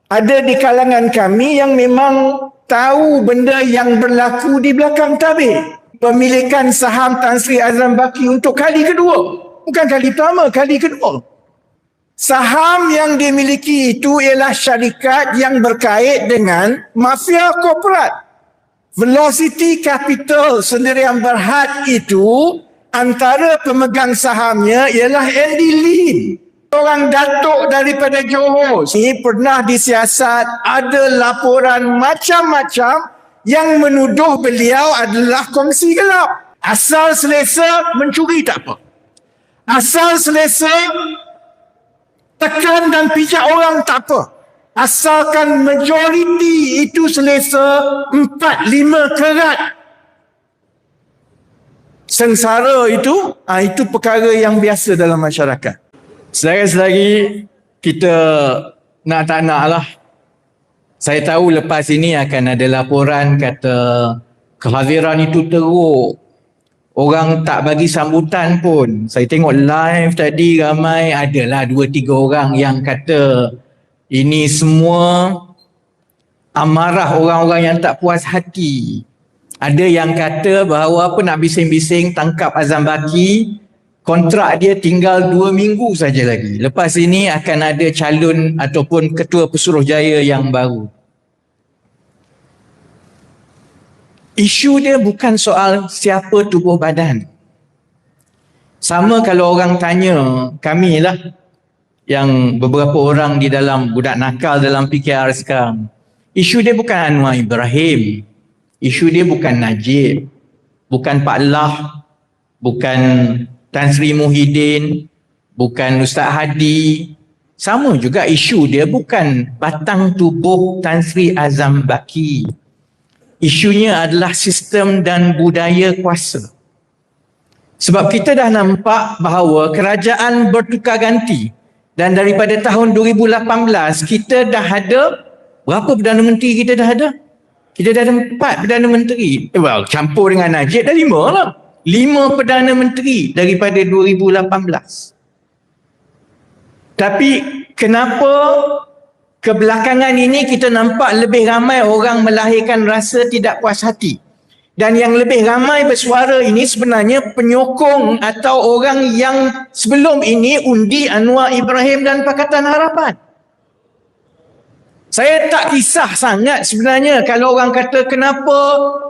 Ada di kalangan kami yang memang tahu benda yang berlaku di belakang tabir. Pemilikan saham Tan Sri Azam Baki untuk kali kedua. Bukan kali pertama, kali kedua. Saham yang dimiliki itu ialah syarikat yang berkait dengan mafia korporat. Velocity Capital Sendirian Berhad itu antara pemegang sahamnya ialah Andy Lim. Orang datuk daripada Johor ini pernah disiasat, ada laporan macam-macam yang menuduh beliau adalah kongsi gelap. Asal selesa mencuri tak apa. Asal selesa tekan dan pijak orang tak apa. Asalkan majoriti itu selesa 4-5 kerat sengsara itu perkara yang biasa dalam masyarakat. Selagi kita tak nak lah. Saya tahu lepas ini akan ada laporan kata kehadiran itu teruk. Orang tak bagi sambutan pun. Saya tengok live tadi ramai, adalah 2-3 orang yang kata ini semua amarah orang-orang yang tak puas hati. Ada yang kata bahawa apa nak bising-bising tangkap Azam Baki, kontrak dia tinggal 2 minggu saja lagi. Lepas ini akan ada calon ataupun ketua Pesuruhjaya yang baru. Isu dia bukan soal siapa tubuh badan. Sama kalau orang tanya, kami lah yang beberapa orang di dalam budak nakal dalam PKR sekarang. Isu dia bukan Anwar Ibrahim. Isu dia bukan Najib. Bukan Pak Lah. Bukan Tan Sri Muhyiddin. Bukan Ustaz Hadi. Sama juga isu dia bukan batang tubuh Tan Sri Azam Baki. Isunya adalah sistem dan budaya kuasa. Sebab kita dah nampak bahawa kerajaan bertukar ganti. Dan daripada tahun 2018 kita dah ada, berapa Perdana Menteri kita dah ada? Kita dah ada 4 Perdana Menteri. Campur dengan Najib dah 5 lah. 5 Perdana Menteri daripada 2018. Tapi kenapa kebelakangan ini kita nampak lebih ramai orang melahirkan rasa tidak puas hati. Dan yang lebih ramai bersuara ini sebenarnya penyokong atau orang yang sebelum ini undi Anwar Ibrahim dan Pakatan Harapan. Saya tak kisah sangat sebenarnya kalau orang kata kenapa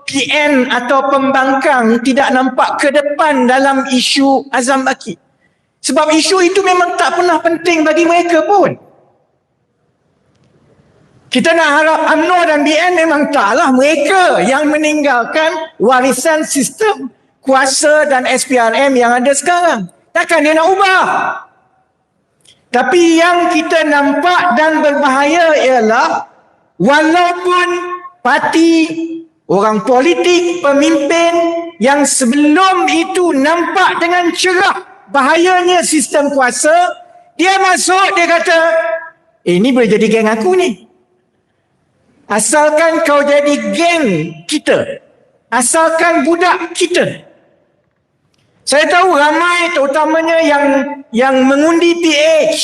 PN atau pembangkang tidak nampak ke depan dalam isu Azam Baki. Sebab isu itu memang tak pernah penting bagi mereka pun. Kita nak harap UMNO dan BN memang taklah mereka yang meninggalkan warisan sistem kuasa dan SPRM yang ada sekarang. Takkan dia nak ubah. Tapi yang kita nampak dan berbahaya ialah walaupun parti, orang politik, pemimpin yang sebelum itu nampak dengan cerah bahayanya sistem kuasa, dia masuk, dia kata, ini boleh jadi geng aku ni. Asalkan kau jadi geng kita. Asalkan budak kita. Saya tahu ramai terutamanya yang mengundi PH,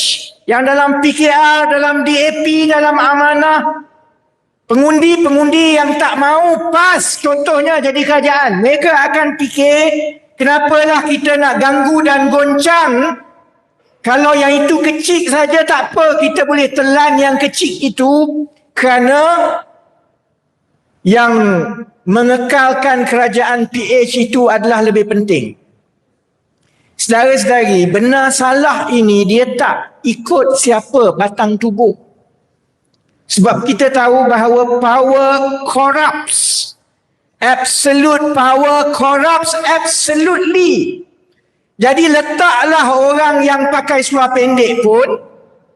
yang dalam PKR, dalam DAP, dalam amanah, pengundi-pengundi yang tak mau PAS contohnya jadi kerajaan. Mereka akan fikir, kenapalah kita nak ganggu dan goncang. Kalau yang itu kecil saja tak apa, kita boleh telan yang kecil itu, kerana yang mengekalkan kerajaan PH itu adalah lebih penting. Saudara-saudari, benar salah ini dia tak ikut siapa batang tubuh. Sebab kita tahu bahawa power corrupts. Absolute power corrupts absolutely. Jadi letaklah orang yang pakai seluar pendek pun,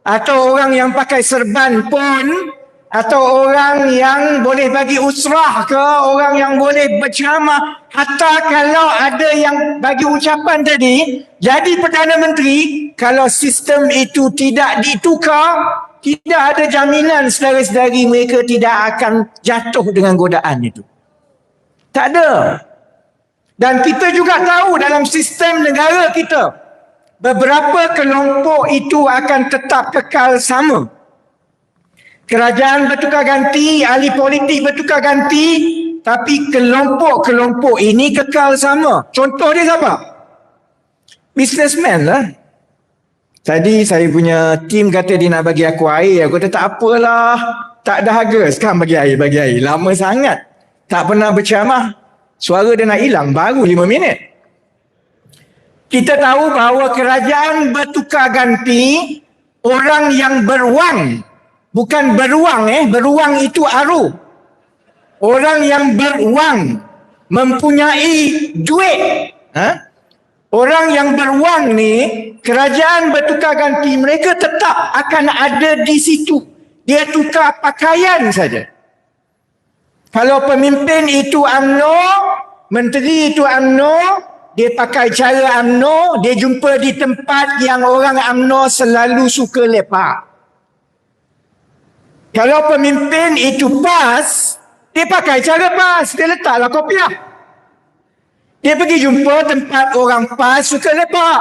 atau orang yang pakai serban pun, atau orang yang boleh bagi usrah ke, orang yang boleh berceramah, hatta kalau ada yang bagi ucapan tadi, jadi Perdana Menteri, kalau sistem itu tidak ditukar, tidak ada jaminan saudara-saudari mereka tidak akan jatuh dengan godaan itu. Tak ada. Dan kita juga tahu dalam sistem negara kita, beberapa kelompok itu akan tetap kekal sama. Kerajaan bertukar ganti, ahli politik bertukar ganti, tapi kelompok-kelompok ini kekal sama. Contoh dia siapa? Businessman lah. Tadi saya punya tim kata dia nak bagi aku air. Aku kata tak apalah. Tak dahaga. Sekarang bagi air. Lama sangat. Tak pernah berceramah. Suara dia nak hilang. Baru 5 minit. Kita tahu bahawa kerajaan bertukar ganti orang yang berwang. Bukan beruang. Beruang itu aru. Orang yang berwang. Mempunyai duit. Orang yang berwang ni, kerajaan bertukar ganti, mereka tetap akan ada di situ. Dia tukar pakaian saja. Kalau pemimpin itu UMNO, menteri itu UMNO, dia pakai cara UMNO, dia jumpa di tempat yang orang UMNO selalu suka lepak. Kalau pemimpin itu PAS, dia pakai cara PAS, dia letaklah kopiah. Dia pergi jumpa tempat orang PAS suka lepak.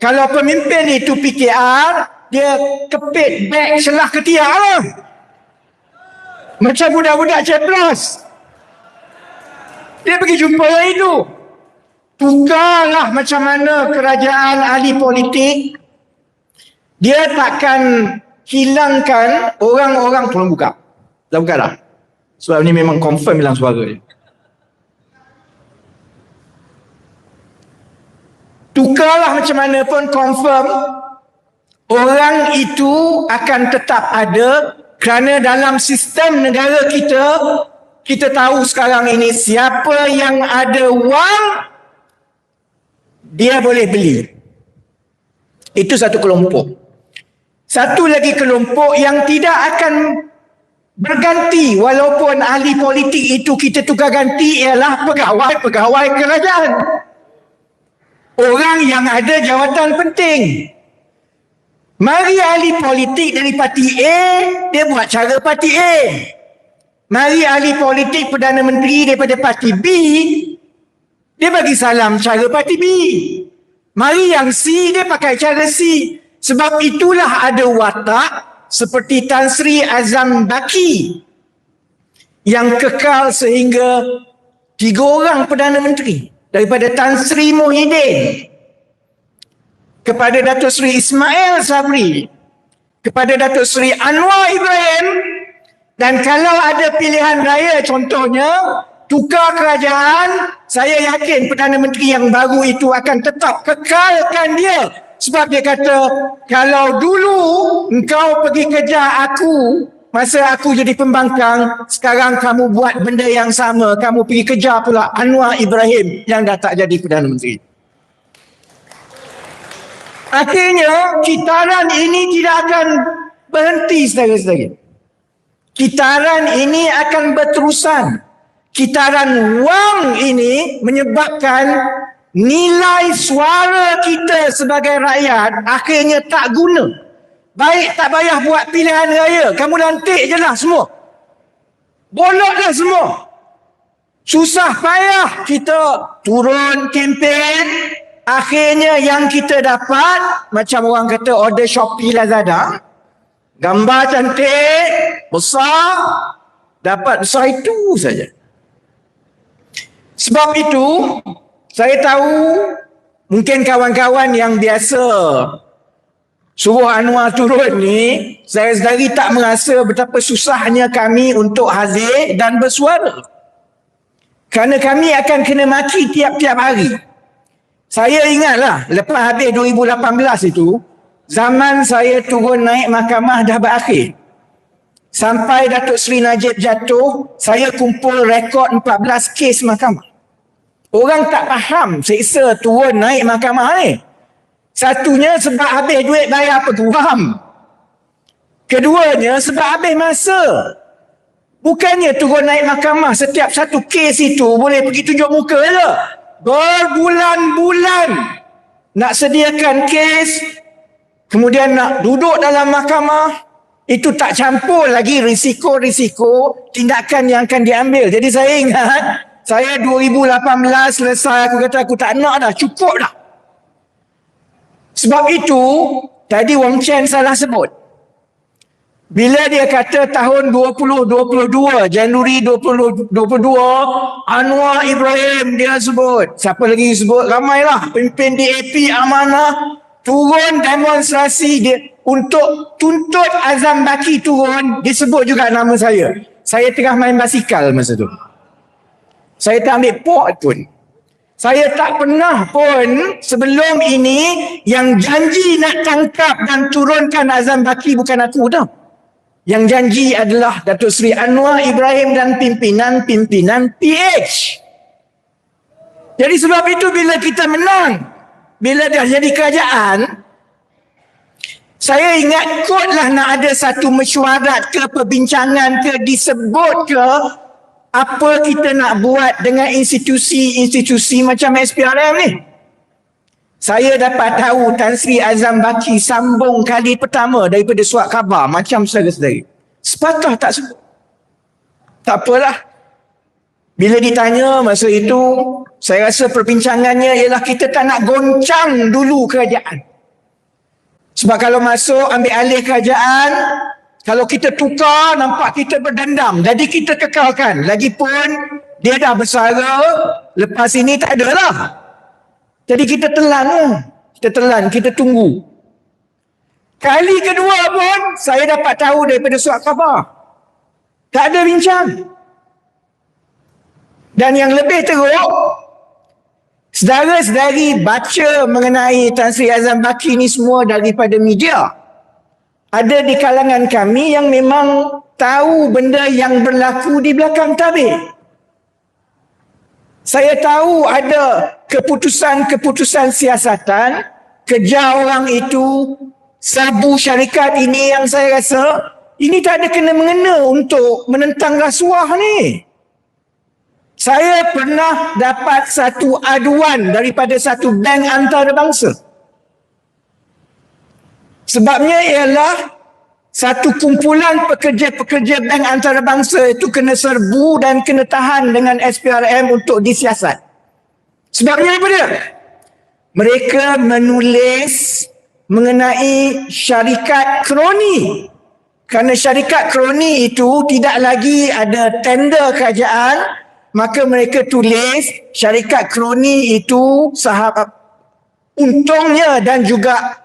Kalau pemimpin itu PKR, dia kepit beg selah ketiak lah. Macam budak-budak ceplos. Dia pergi jumpa yang itu. Tukarlah macam mana kerajaan ahli politik. Dia takkan hilangkan orang-orang. Tolong buka. Dah buka dah. Sebab ni memang confirm hilang suara dia. Tukarlah macam mana pun confirm orang itu akan tetap ada kerana dalam sistem negara kita tahu sekarang ini siapa yang ada wang dia boleh beli. Itu satu kelompok. Satu lagi kelompok yang tidak akan berganti walaupun ahli politik itu kita tukar ganti ialah pegawai kerajaan. Orang yang ada jawatan penting. Mari ahli politik dari parti A, dia buat cara parti A. Mari ahli politik Perdana Menteri daripada parti B, dia bagi salam cara parti B. Mari yang C, dia pakai cara C. Sebab itulah ada watak seperti Tan Sri Azam Baki yang kekal sehingga 3 orang Perdana Menteri. Daripada Tan Sri Muhyiddin kepada Datuk Seri Ismail Sabri, kepada Datuk Seri Anwar Ibrahim, dan kalau ada pilihan raya contohnya tukar kerajaan, saya yakin Perdana Menteri yang baru itu akan tetap kekalkan dia. Sebab dia kata, kalau dulu engkau pergi kejar aku masa aku jadi pembangkang, sekarang kamu buat benda yang sama. Kamu pergi kejar pula Anwar Ibrahim yang dah tak jadi Perdana Menteri. Akhirnya, kitaran ini tidak akan berhenti, saudara-saudara. Kitaran ini akan berterusan. Kitaran wang ini menyebabkan nilai suara kita sebagai rakyat akhirnya tak guna. Baik tak payah buat pilihan raya. Kamu lantik je lah semua. Bolot dah semua. Susah payah kita turun kempen. Akhirnya yang kita dapat, macam orang kata order Shopee Lazada. Gambar cantik, besar. Dapat besar itu saja. Sebab itu, saya tahu mungkin kawan-kawan yang biasa suruh Anwar turun ni, saya sendiri tak merasa betapa susahnya kami untuk hadir dan bersuara. Kerana kami akan kena maki tiap-tiap hari. Saya ingatlah, lepas habis 2018 itu, zaman saya turun naik mahkamah dah berakhir. Sampai Datuk Seri Najib jatuh, saya kumpul rekod 14 kes mahkamah. Orang tak faham seksa turun naik mahkamah ni. Satunya sebab habis duit bayar peguam. Keduanya sebab habis masa. Bukannya turun naik mahkamah setiap satu kes itu boleh pergi tunjuk muka je. Berbulan-bulan nak sediakan kes, kemudian nak duduk dalam mahkamah. Itu tak campur lagi risiko-risiko tindakan yang akan diambil. Jadi saya ingat, saya 2018 selesai, aku kata aku tak nak dah, cukup dah. Sebab itu, tadi Wong Chen salah sebut. Bila dia kata tahun 2022, Januari 2022, Anwar Ibrahim dia sebut. Siapa lagi sebut? Ramailah. Pemimpin DAP amanah turun demonstrasi dia untuk tuntut Azam Baki turun. Disebut juga nama saya. Saya tengah main basikal masa tu. Saya tak ambil pot pun. Saya tak pernah pun sebelum ini yang janji nak tangkap dan turunkan Azam Baki bukan aku tau. Yang janji adalah Datuk Seri Anwar Ibrahim dan pimpinan-pimpinan PH. Jadi sebab itu bila kita menang, bila dah jadi kerajaan, saya ingat kot lah nak ada satu mesyuarat ke perbincangan ke disebut ke apa kita nak buat dengan institusi-institusi macam SPRM ni. Saya dapat tahu Tan Sri Azam Baki sambung kali pertama daripada surat khabar macam saudara-saudari. Sepatah tak sebut. Tak apalah. Bila ditanya masa itu, saya rasa perbincangannya ialah kita tak nak goncang dulu kerajaan. Sebab kalau masuk ambil alih kerajaan, kalau kita tukar nampak kita berdendam. Jadi kita kekalkan. Lagipun dia dah bersara, lepas ini tak ada lah. Jadi kita telan lah. Kita telan, kita tunggu. Kali kedua pun saya dapat tahu daripada surat khabar. Tak ada bincang. Dan yang lebih teruk, saudara-saudari baca mengenai Tan Sri Azam Baki ni semua daripada media. Ada di kalangan kami yang memang tahu benda yang berlaku di belakang tabir. Saya tahu ada keputusan-keputusan siasatan, kejar orang itu, serbu syarikat ini yang saya rasa ini tak ada kena-mengena untuk menentang rasuah ni. Saya pernah dapat satu aduan daripada satu bank antarabangsa. Sebabnya ialah satu kumpulan pekerja-pekerja bank antarabangsa itu kena serbu dan kena tahan dengan SPRM untuk disiasat. Sebabnya apa dia? Mereka menulis mengenai syarikat kroni. Kerana syarikat kroni itu tidak lagi ada tender kerajaan, maka mereka tulis syarikat kroni itu untungnya dan juga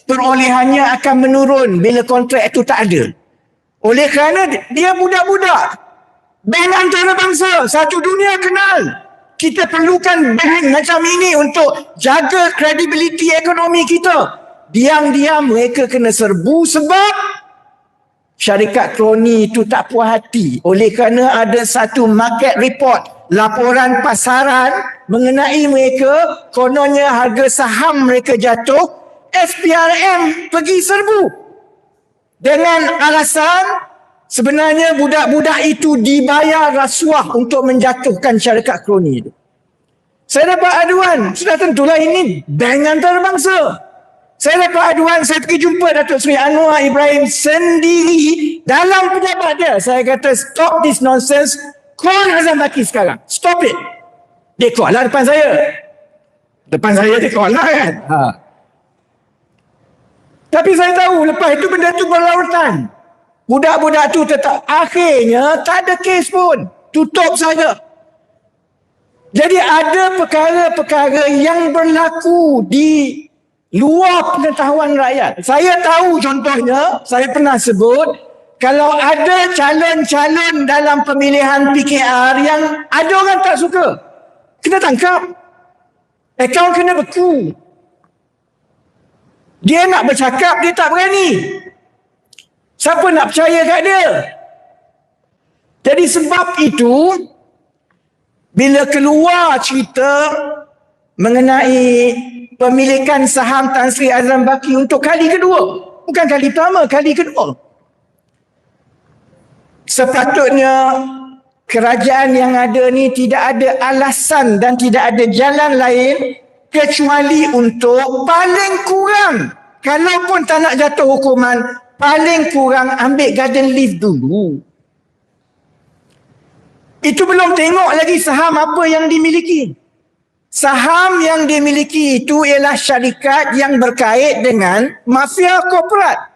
perolehannya akan menurun bila kontrak itu tak ada. Oleh kerana dia budak-budak. Bank antarabangsa, satu dunia kenal. Kita perlukan bank macam ini untuk jaga kredibiliti ekonomi kita. Diam-diam mereka kena serbu sebab syarikat kroni itu tak puas hati. Oleh kerana ada satu market report, laporan pasaran mengenai mereka, kononnya harga saham mereka jatuh, SPRM pergi serbu. Dengan alasan sebenarnya budak-budak itu dibayar rasuah untuk menjatuhkan syarikat kroni itu. Saya dapat aduan, sudah tentulah ini bank antarabangsa. Saya dapat aduan, saya pergi jumpa Datuk Seri Anwar Ibrahim sendiri dalam pejabat dia. Saya kata stop this nonsense, call Azam Baki sekarang. Stop it. Dia call lah depan saya. Depan saya dia call lah kan. Tapi saya tahu lepas itu benda tu berlarutan. Budak-budak tu tetap akhirnya tak ada kes pun. Tutup saja. Jadi ada perkara-perkara yang berlaku di luar pengetahuan rakyat. Saya tahu contohnya, saya pernah sebut, kalau ada calon-calon dalam pemilihan PKR yang ada orang tak suka, kena tangkap. Akaun kena beku. Dia nak bercakap, dia tak berani. Siapa nak percaya kat dia? Jadi sebab itu, bila keluar cerita mengenai pemilikan saham Tan Sri Azam Baki untuk kali kedua, bukan kali pertama, kali kedua, sepatutnya kerajaan yang ada ni tidak ada alasan dan tidak ada jalan lain kecuali untuk paling kurang, kalaupun tak nak jatuh hukuman, paling kurang ambil garden leave dulu. Itu belum tengok lagi saham apa yang dimiliki. Saham yang dimiliki itu ialah syarikat yang berkait dengan mafia korporat.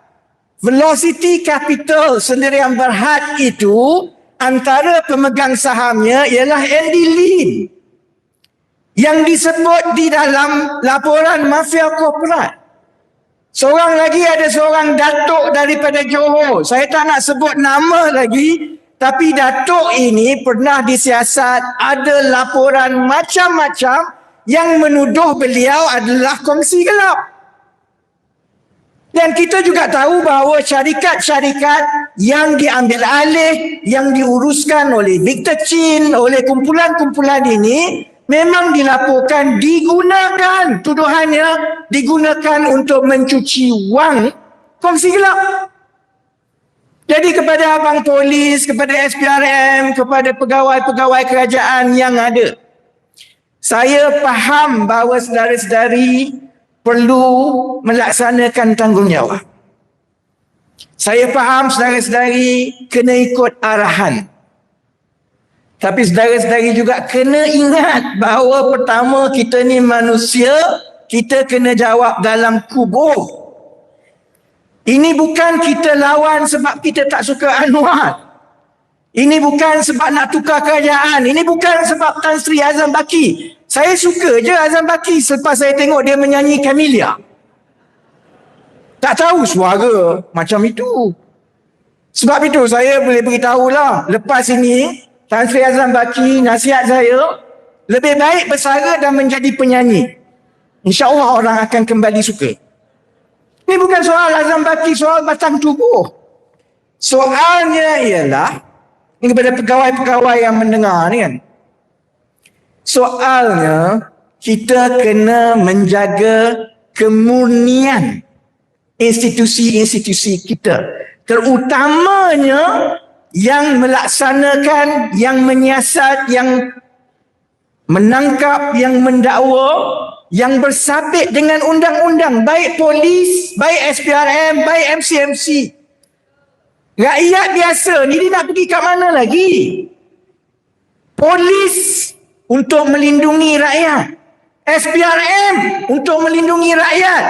Velocity Capital Sendirian Berhad itu antara pemegang sahamnya ialah Andy Lim yang disebut di dalam laporan mafia korporat. Seorang lagi ada seorang datuk daripada Johor. Saya tak nak sebut nama lagi, tapi datuk ini pernah disiasat, ada laporan macam-macam yang menuduh beliau adalah kongsi gelap. Dan kita juga tahu bahawa syarikat-syarikat yang diambil alih, yang diuruskan oleh Victor Chin, oleh kumpulan-kumpulan ini, memang dilaporkan digunakan, tuduhannya digunakan untuk mencuci wang kongsi gelap. Jadi kepada abang polis, kepada SPRM, kepada pegawai-pegawai kerajaan yang ada, saya faham bahawa saudara-saudari perlu melaksanakan tanggungjawab. Saya faham saudara-saudari kena ikut arahan. Tapi saudara-saudari juga kena ingat bahawa pertama kita ni manusia, kita kena jawab dalam kubur. Ini bukan kita lawan sebab kita tak suka Anwar. Ini bukan sebab nak tukar kerajaan. Ini bukan sebab Tan Sri Azam Baki. Saya suka je Azam Baki selepas saya tengok dia menyanyi Camellia. Tak tahu suara macam itu. Sebab itu saya boleh beritahulah, lepas ini Tan Sri Azam Baki, nasihat saya, lebih baik bersara dan menjadi penyanyi. InsyaAllah orang akan kembali suka. Ini bukan soal Azam Baki, soal batang tubuh. Soalnya ialah, ini kepada pegawai-pegawai yang mendengar ni kan, soalnya kita kena menjaga kemurnian institusi-institusi kita. Terutamanya yang melaksanakan, yang menyiasat, yang menangkap, yang mendakwa, yang bersabit dengan undang-undang, baik polis, baik SPRM, baik MCMC. Rakyat biasa ni dia nak pergi kat mana lagi? Polis untuk melindungi rakyat, SPRM untuk melindungi rakyat,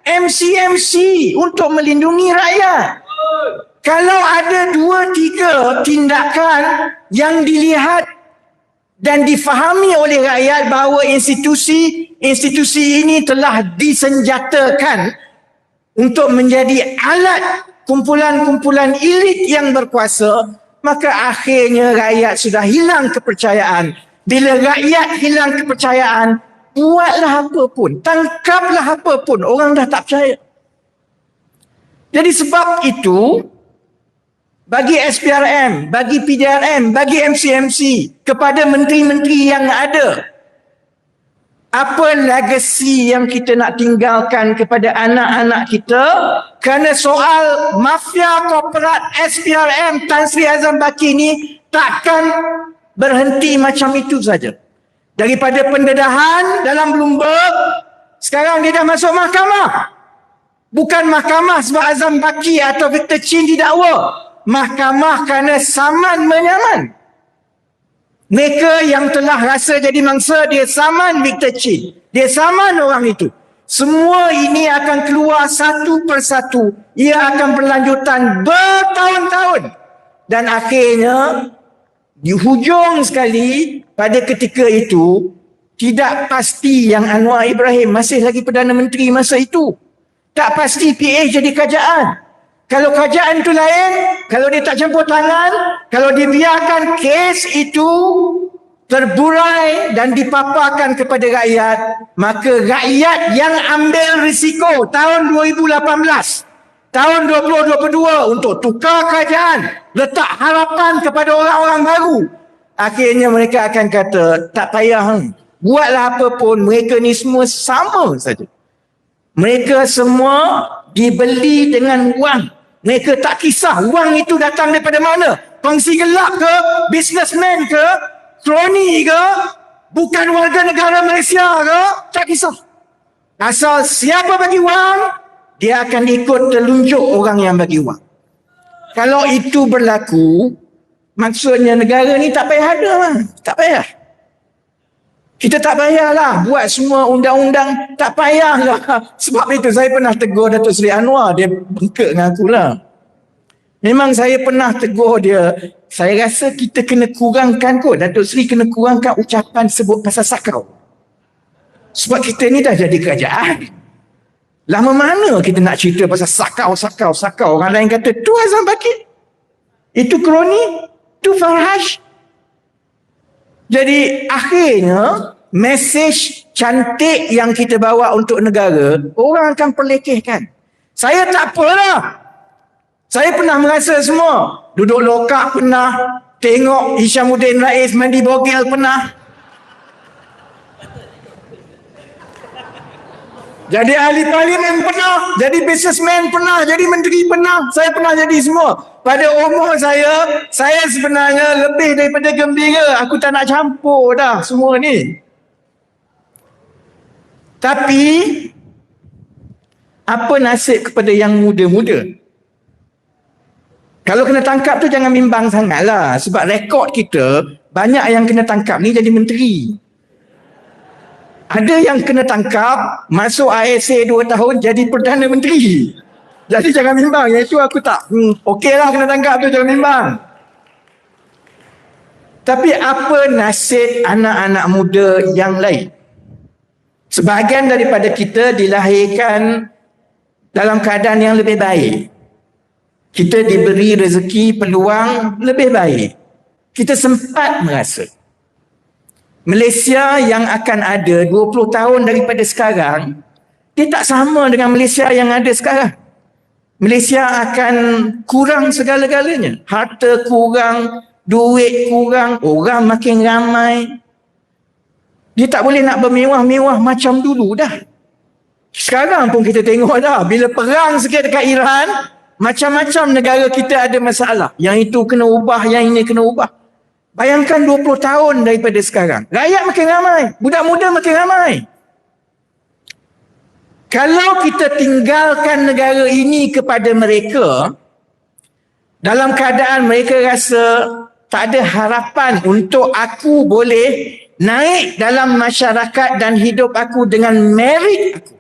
MCMC untuk melindungi rakyat. Kalau ada 2-3 tindakan yang dilihat dan difahami oleh rakyat bahawa institusi ini telah disenjatakan untuk menjadi alat kumpulan-kumpulan elit yang berkuasa, maka akhirnya rakyat sudah hilang kepercayaan. Bila rakyat hilang kepercayaan, buatlah apa pun, tangkaplah apa pun, orang dah tak percaya. Jadi sebab itu, bagi SPRM, bagi PDRM, bagi MCMC, kepada menteri-menteri yang ada, apa legasi yang kita nak tinggalkan kepada anak-anak kita? Kerana soal mafia korporat SPRM Tan Sri Azam Baki ni takkan berhenti macam itu saja. Daripada pendedahan dalam Bloomberg, sekarang dia dah masuk mahkamah. Bukan mahkamah sebab Azam Baki atau Victor Chin didakwa. Mahkamah kerana saman menyaman. Mereka yang telah rasa jadi mangsa, dia saman Victor Chin, dia saman orang itu. Semua ini akan keluar satu persatu. Ia akan berlanjutan bertahun-tahun. Dan akhirnya, di hujung sekali, pada ketika itu, tidak pasti yang Anwar Ibrahim masih lagi Perdana Menteri masa itu. Tak pasti PH jadi kerajaan. Kalau kerajaan itu lain, kalau dia tak campur tangan, kalau dia biarkan kes itu terburai dan dipaparkan kepada rakyat, maka rakyat yang ambil risiko tahun 2018, tahun 2022 untuk tukar kerajaan, letak harapan kepada orang-orang baru, akhirnya mereka akan kata, tak payah, buatlah apa pun, mereka ni semua sama saja. Mereka semua dibeli dengan wang. Mereka tak kisah wang itu datang daripada mana. Kongsi gelap ke, businessman ke, kroni ke, bukan warga negara Malaysia ke, tak kisah. Asal siapa bagi wang, dia akan ikut telunjuk orang yang bagi wang. Kalau itu berlaku, maksudnya negara ni tak payah ada lah. Tak payah. Kita tak payahlah buat semua undang-undang, tak payahlah. Sebab itu saya pernah tegur Datuk Seri Anwar, dia bengkak dengan aku lah. Memang saya pernah tegur dia. Saya rasa kita kena kurangkan kot. Datuk Seri kena kurangkan ucapan sebut pasal sakau. Sebab kita ni dah jadi kerajaan. Lama mana kita nak cerita pasal sakau. Orang lain kata, tu Azam Bakir. Itu kroni. Tu Farhaj. Jadi akhirnya, mesej cantik yang kita bawa untuk negara, orang akan perlekehkan. Saya tak apalah. Saya pernah merasa semua. Duduk lokak pernah. Tengok Hishamuddin Rais mandi bogel pernah. Jadi ahli parlimen pernah. Jadi businessman pernah. Jadi menteri pernah. Saya pernah jadi semua. Pada umur saya sebenarnya lebih daripada gembira. Aku tak nak campur dah semua ni. Tapi, apa nasib kepada yang muda-muda? Kalau kena tangkap tu jangan bimbang sangatlah. Sebab rekod kita, banyak yang kena tangkap ni jadi menteri. Ada yang kena tangkap, masuk ISA 2 tahun jadi Perdana Menteri. Jadi jangan bimbang. Yang itu aku tak, okey lah kena tangkap tu, jangan bimbang. Tapi apa nasib anak-anak muda yang lain? Sebahagian daripada kita dilahirkan dalam keadaan yang lebih baik. Kita diberi rezeki peluang lebih baik. Kita sempat merasa. Malaysia yang akan ada 20 tahun daripada sekarang, dia tak sama dengan Malaysia yang ada sekarang. Malaysia akan kurang segala-galanya. Harta kurang, duit kurang, orang makin ramai. Dia tak boleh nak bermewah-mewah macam dulu dah. Sekarang pun kita tengok dah. Bila perang sikit dekat Iran, macam-macam negara kita ada masalah. Yang itu kena ubah, yang ini kena ubah. Bayangkan 20 tahun daripada sekarang. Rakyat makin ramai. Budak muda makin ramai. Kalau kita tinggalkan negara ini kepada mereka, dalam keadaan mereka rasa tak ada harapan untuk aku boleh naik dalam masyarakat dan hidup aku dengan merit aku.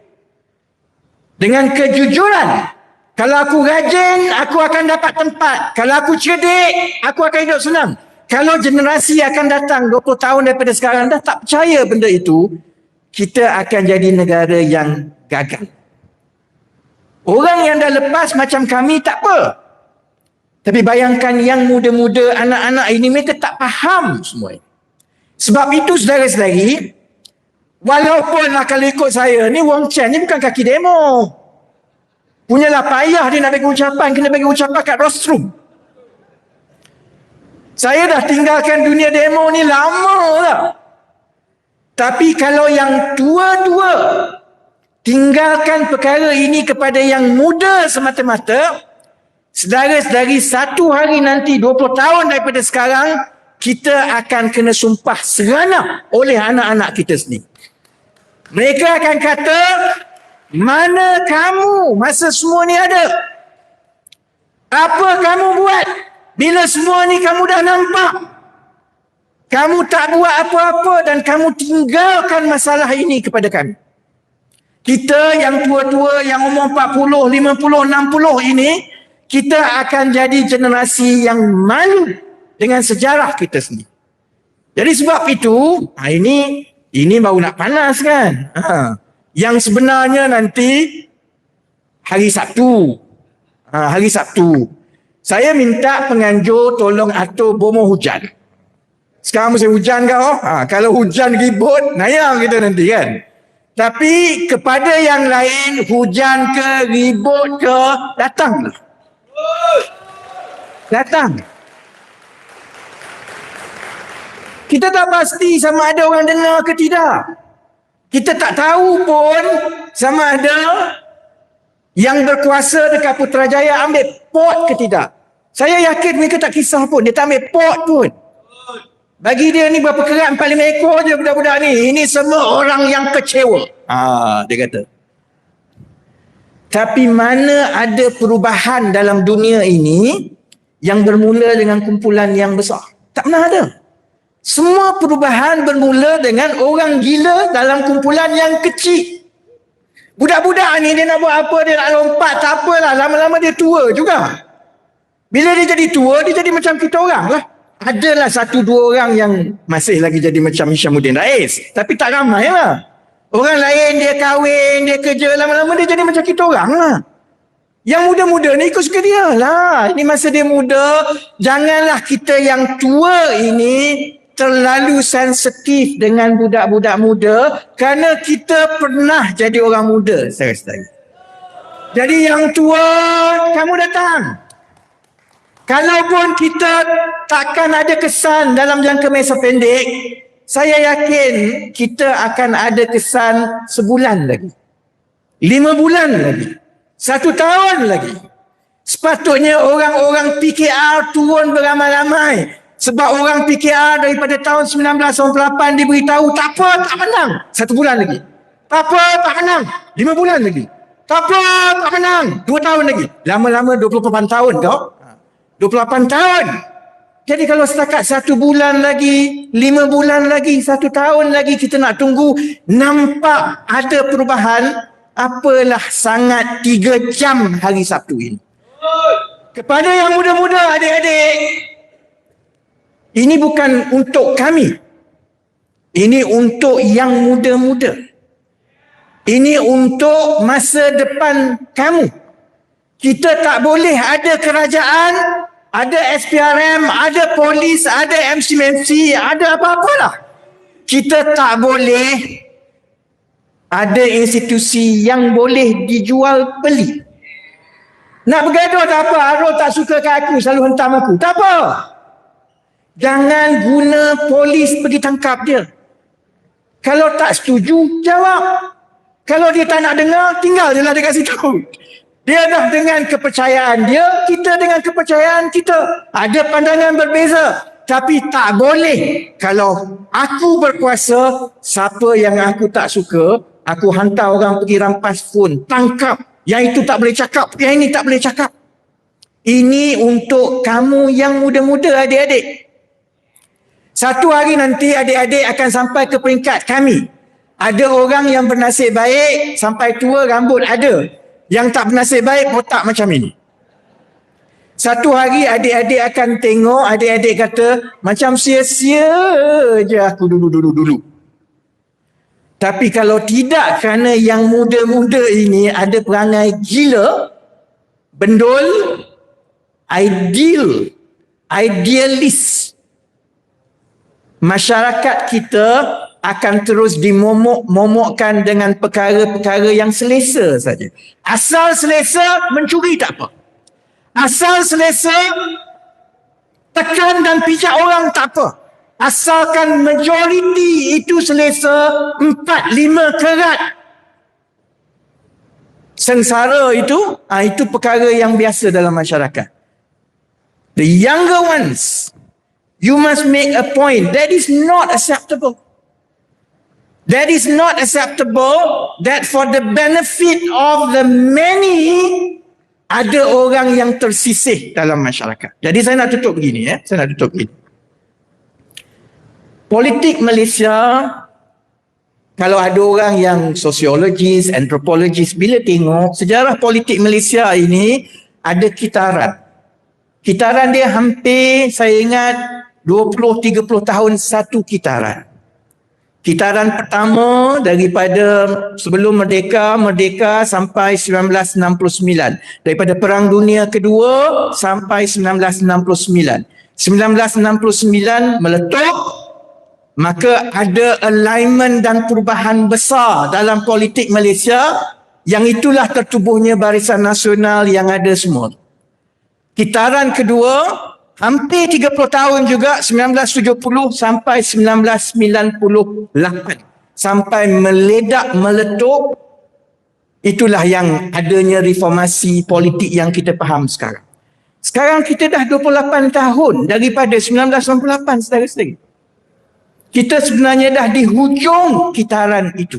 Dengan kejujuran. Kalau aku rajin, aku akan dapat tempat. Kalau aku cerdik, aku akan hidup senang. Kalau generasi akan datang 20 tahun daripada sekarang dah tak percaya benda itu, kita akan jadi negara yang gagal. Orang yang dah lepas macam kami tak apa. Tapi bayangkan yang muda-muda, anak-anak ini, mereka tak faham semua ini. Sebab itu saudara-saudari, walaupun kalau ikut saya, ni Wong Chen ni bukan kaki demo. Punyalah payah dia nak bagi ucapan, kena bagi ucapan kat rostrum. Saya dah tinggalkan dunia demo ni lama dah. Tapi kalau yang tua-tua tinggalkan perkara ini kepada yang muda semata-mata, saudara-saudari, satu hari nanti 20 tahun daripada sekarang, kita akan kena sumpah seranap oleh anak-anak kita sendiri. Mereka akan kata, mana kamu masa semua ni ada? Apa kamu buat bila semua ni kamu dah nampak? Kamu tak buat apa-apa dan kamu tinggalkan masalah ini kepada kami. Kita yang tua-tua, yang umur 40, 50, 60 ini, kita akan jadi generasi yang malu dengan sejarah kita sendiri. Jadi sebab itu, ini baru nak panas kan? Yang sebenarnya nanti hari Sabtu. Hari Sabtu. Saya minta penganjur tolong atur bomoh hujan. Sekarang musim hujan kau. Kalau hujan ribut, nayang kita nanti kan. Tapi kepada yang lain, hujan ke, ribut ke, datanglah. Datang. Kita tak pasti sama ada orang dengar ke tidak. Kita tak tahu pun sama ada yang berkuasa dekat Putrajaya ambil pot ke tidak. Saya yakin mereka tak kisah pun. Dia tak ambil pot pun. Bagi dia ni berapa kerat 45 ekor je budak-budak ni. Ini semua orang yang kecewa. Dia kata. Tapi mana ada perubahan dalam dunia ini yang bermula dengan kumpulan yang besar? Tak pernah ada. Semua perubahan bermula dengan orang gila dalam kumpulan yang kecil. Budak-budak ni dia nak buat apa, dia nak lompat, tak apalah. Lama-lama dia tua juga. Bila dia jadi tua, dia jadi macam kita orang lah. Adalah satu dua orang yang masih lagi jadi macam Hishamuddin Rais. Tapi tak ramai lah. Orang lain dia kahwin, dia kerja, lama-lama dia jadi macam kita orang lah. Yang muda-muda ni ikut suka dia lah. Ini masa dia muda, janganlah kita yang tua ini terlalu sensitif dengan budak-budak muda kerana kita pernah jadi orang muda. Jadi yang tua, kamu datang. Kalaupun kita takkan ada kesan dalam jangka masa pendek, saya yakin kita akan ada kesan sebulan lagi. 5 bulan lagi. 1 tahun lagi. Sepatutnya orang-orang PKR turun beramai-ramai. Sebab orang PKR daripada tahun 1998 diberitahu, tak apa, tak menang. 1 bulan lagi. Tak apa, tak menang. 5 bulan lagi. Tak apa, tak menang. 2 tahun lagi. Lama-lama 28 tahun kau. 28 tahun. Jadi kalau setakat 1 bulan lagi, 5 bulan lagi, 1 tahun lagi kita nak tunggu nampak ada perubahan, apalah sangat 3 jam hari Sabtu ini. Kepada yang muda-muda, adik-adik, ini bukan untuk kami. Ini untuk yang muda-muda. Ini untuk masa depan kamu. Kita tak boleh ada kerajaan, ada SPRM, ada polis, ada MCMC, ada apa-apalah. Kita tak boleh ada institusi yang boleh dijual beli. Nak bergaduh tak apa, Arul tak suka kat aku, selalu hentam aku. Tak apa. Jangan guna polis pergi tangkap dia. Kalau tak setuju, jawab. Kalau dia tak nak dengar, tinggal je lah dia kat situ. Dia dah dengan kepercayaan dia, kita dengan kepercayaan kita. Ada pandangan berbeza. Tapi tak boleh. Kalau aku berkuasa, siapa yang aku tak suka, aku hantar orang pergi rampas phone, tangkap. Yang itu tak boleh cakap, yang ini tak boleh cakap. Ini untuk kamu yang muda-muda, adik-adik. Satu hari nanti adik-adik akan sampai ke peringkat kami. Ada orang yang bernasib baik, sampai tua rambut ada. Yang tak bernasib baik, botak macam ini. Satu hari adik-adik akan tengok, adik-adik kata, macam sia-sia je aku dulu. Tapi kalau tidak kerana yang muda-muda ini ada perangai gila, bendul, idealis, masyarakat kita akan terus dimomokkan dengan perkara-perkara yang selesa saja. Asal selesa, mencuri tak apa. Asal selesa, tekan dan pijak orang tak apa. Asalkan majoriti itu selesa, 4-5 kerat. Sengsara itu perkara yang biasa dalam masyarakat. The younger ones, you must make a point. That is not acceptable. That is not acceptable that for the benefit of the many, ada orang yang tersisih dalam masyarakat. Jadi saya nak tutup begini. Politik Malaysia, kalau ada orang yang sosiologis, antropologis, bila tengok sejarah politik Malaysia ini ada kitaran. Kitaran dia hampir, saya ingat 20-30 tahun satu kitaran. Kitaran pertama daripada sebelum merdeka sampai 1969. Daripada Perang Dunia Kedua sampai 1969. 1969 meletup, maka ada alignment dan perubahan besar dalam politik Malaysia, yang itulah tertubuhnya Barisan Nasional yang ada semua. Kitaran kedua hampir 30 tahun juga, 1970 sampai 1998. Sampai meletup, itulah yang adanya reformasi politik yang kita faham sekarang. Sekarang kita dah 28 tahun daripada 1998, saudara-saudara. Kita sebenarnya dah di hujung kitaran itu.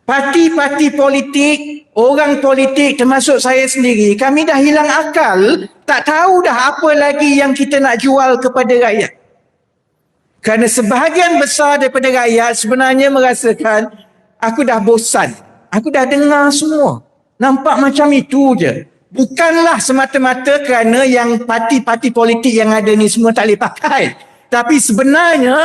Parti-parti politik, orang politik termasuk saya sendiri, kami dah hilang akal, tak tahu dah apa lagi yang kita nak jual kepada rakyat. Kerana sebahagian besar daripada rakyat sebenarnya merasakan, aku dah bosan, aku dah dengar semua, nampak macam itu je. Bukanlah semata-mata kerana yang parti-parti politik yang ada ni semua tak boleh pakai. Tapi sebenarnya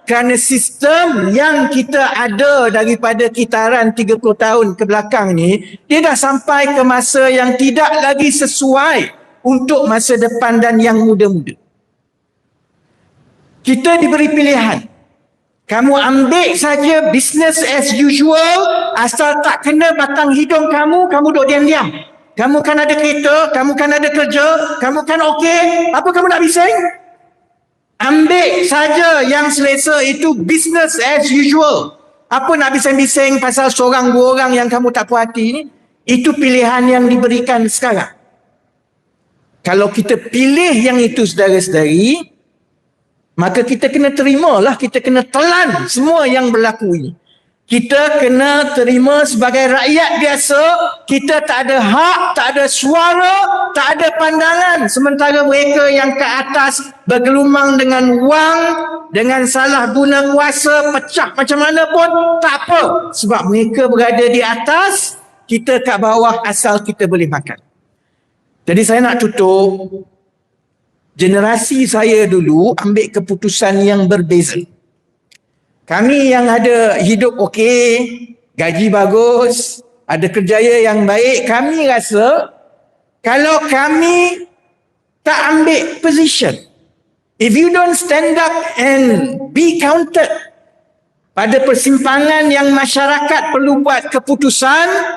kerana sistem yang kita ada daripada kitaran 30 tahun ke belakang ni, dia dah sampai ke masa yang tidak lagi sesuai untuk masa depan dan yang muda-muda. Kita diberi pilihan. Kamu ambil saja business as usual, asal tak kena batang hidung kamu, kamu duduk diam-diam. Kamu kan ada kereta, kamu kan ada kerja, kamu kan okey, apa kamu nak bising? Ambil saja yang selesa itu business as usual. Apa nak bising-bising pasal seorang dua orang yang kamu tak puas hati ni? Itu pilihan yang diberikan sekarang. Kalau kita pilih yang itu saudara-saudari, maka kita kena terimalah, kita kena telan semua yang berlaku ini. Kita kena terima sebagai rakyat biasa, kita tak ada hak, tak ada suara, tak ada pandangan. Sementara mereka yang ke atas bergelumang dengan wang, dengan salah guna kuasa, pecah macam mana pun, tak apa. Sebab mereka berada di atas, kita kat bawah asal kita boleh makan. Jadi saya nak tutup, generasi saya dulu ambil keputusan yang berbeza. Kami yang ada hidup okey, gaji bagus, ada kerjaya yang baik, kami rasa kalau kami tak ambil position, if you don't stand up and be counted pada persimpangan yang masyarakat perlu buat keputusan,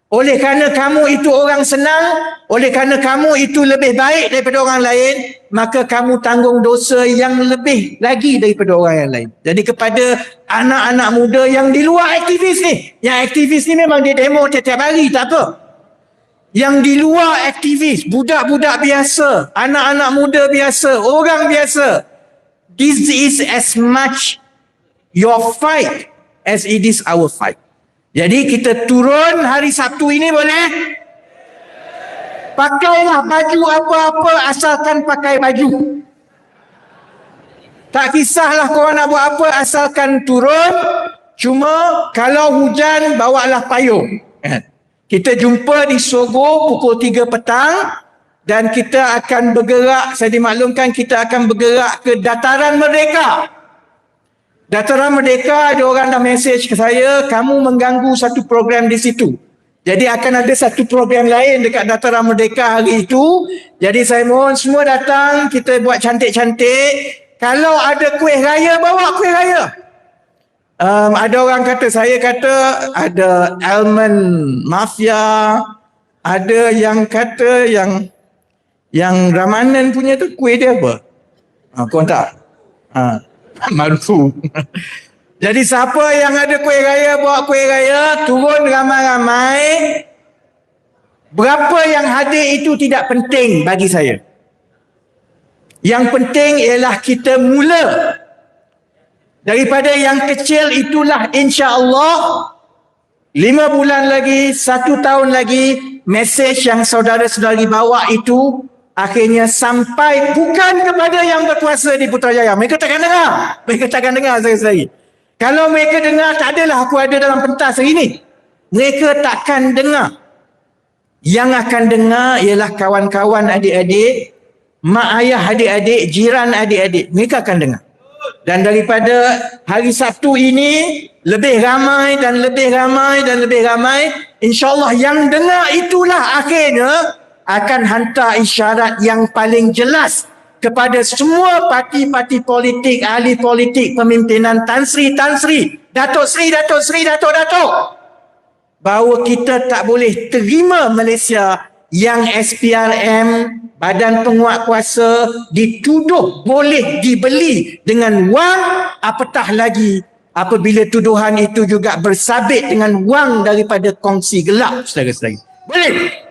oleh kerana kamu itu orang senang, oleh kerana kamu itu lebih baik daripada orang lain, maka kamu tanggung dosa yang lebih lagi daripada orang yang lain. Jadi kepada anak-anak muda yang di luar aktivis ni, yang aktivis ni memang dia demo tiap-tiap hari, tak apa. Yang di luar aktivis, budak-budak biasa, anak-anak muda biasa, orang biasa, this is as much your fight as it is our fight. Jadi kita turun hari Sabtu ini boleh? Pakailah baju apa-apa asalkan pakai baju. Tak kisahlah korang nak buat apa asalkan turun. Cuma kalau hujan bawalah payung. Kita jumpa di Sogo pukul 3 petang dan kita akan bergerak, saya dimaklumkan kita akan bergerak ke Dataran Merdeka. Dataran Merdeka, ada orang dah mesej ke saya, kamu mengganggu satu program di situ. Jadi akan ada satu program lain dekat Dataran Merdeka hari itu. Jadi saya mohon semua datang, kita buat cantik-cantik. Kalau ada kuih raya, bawa kuih raya. Ada orang kata, saya kata ada almond mafia, ada yang kata yang Ramanan punya tu kuih dia apa? Kau tak? Malu. Jadi siapa yang ada kuih raya, bawa kuih raya, turun ramai-ramai. Berapa yang hadir itu tidak penting bagi saya. Yang penting ialah kita mula. Daripada yang kecil itulah insya-Allah 5 bulan lagi, 1 tahun lagi, mesej yang saudara-saudari bawa itu akhirnya sampai bukan kepada yang berkuasa di Putrajaya. Mereka takkan dengar. Mereka takkan dengar saya. Kalau mereka dengar, tak adalah aku ada dalam pentas hari ini. Mereka takkan dengar. Yang akan dengar ialah kawan-kawan adik-adik, mak ayah adik-adik, jiran adik-adik. Mereka akan dengar. Dan daripada hari Sabtu ini, lebih ramai dan lebih ramai dan lebih ramai. InsyaAllah yang dengar itulah akhirnya akan hantar isyarat yang paling jelas kepada semua parti-parti politik, ahli politik, pemimpinan Tan Sri, Datuk Sri, Datuk, bahawa kita tak boleh terima Malaysia yang SPRM, Badan Penguat Kuasa, dituduh boleh dibeli dengan wang, apatah lagi apabila tuduhan itu juga bersabit dengan wang daripada kongsi gelap, saudara-saudari. Boleh?